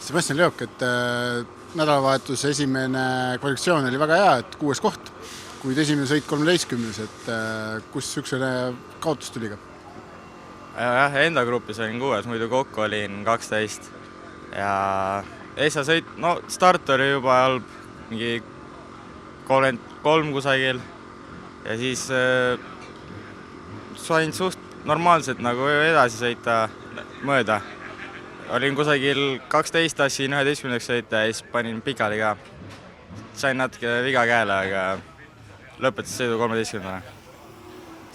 Sebastian Leok, et nädalavahetuse esimene kvalifikatsioon oli väga hea, et 6. koht, kuid esimene sõit 13, et kus niisugune kaotus tuli ka? Jah, enda grupis olin 6, muidu kokku olin 12 ja ESA sõit, start oli juba halb, mingi 33 kusagil ja siis sain suht normaalselt nagu edasi sõita mööda. Olin kusagil 12, tahtsin 11 sõita ja siis panin pikali ka. Sain natuke viga käele, aga lõpetas sõidu 13.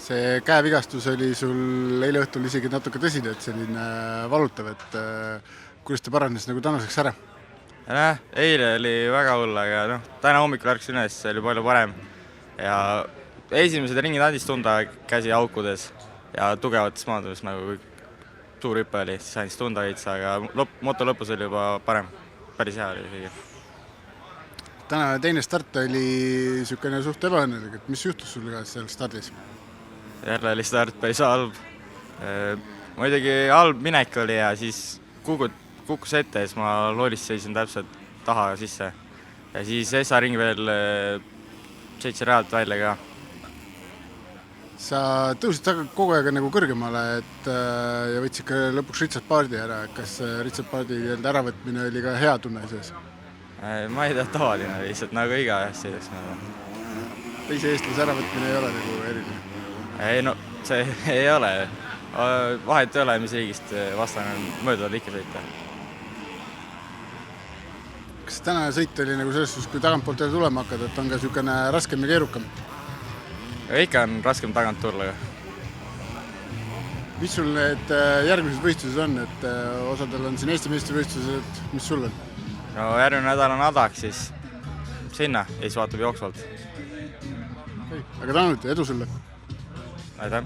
See käevigastus oli sul eile õhtul isegi natuke tõsine, et selline valutav, et kuidas ta paranes nagu tänaseks ära? Eile oli väga hull, aga täna hommikul ärkasin üles, see oli palju parem. Ja esimesed ringid andis tunda käsi aukudes ja tugevates maandumis nagu suur hüppe oli, siis andis tunda veits, aga moto lõpus oli juba parem, päris hea oli isegi. Täna teine start oli niisugune suht ebaõnnelik, et mis juhtus sul ka seal stardis? Jälle oli start päris halb. Muidugi halb minek oli ja siis kukkus ette ja siis ma loolist seisin täpselt taha sisse. Ja siis ESA ring veel 7 realt välja ka. Sa tõusid kogu aeg nagu kõrgemale ja võtsid ka lõpuks Richard Pardi ära. Kas Richard Pardi äravõtmine oli ka hea tunne sees? Ma ei tea, tavaline lihtsalt nagu iga sõidaks. Teise eestlase äravõtmine ei ole nagu eriline? Ei, see ei ole. Vahet ei ole, mis riigist vastane mööduvad ikka sõita. Kas tänane sõit oli nagu selles suhtes, kui tagantpoolt tulema hakkad, et on ka niisugune raskem ja keerukam? Ikka on raskem tagant tulla. Mis sul need järgmised võistlused on, et osadel on siin Eesti meistrivõistlused, mis sul on? Järgmine nädal on Adak, siis sinna ja siis vaatab jooksvalt. Aga tänud, edu sulle! Aitäh!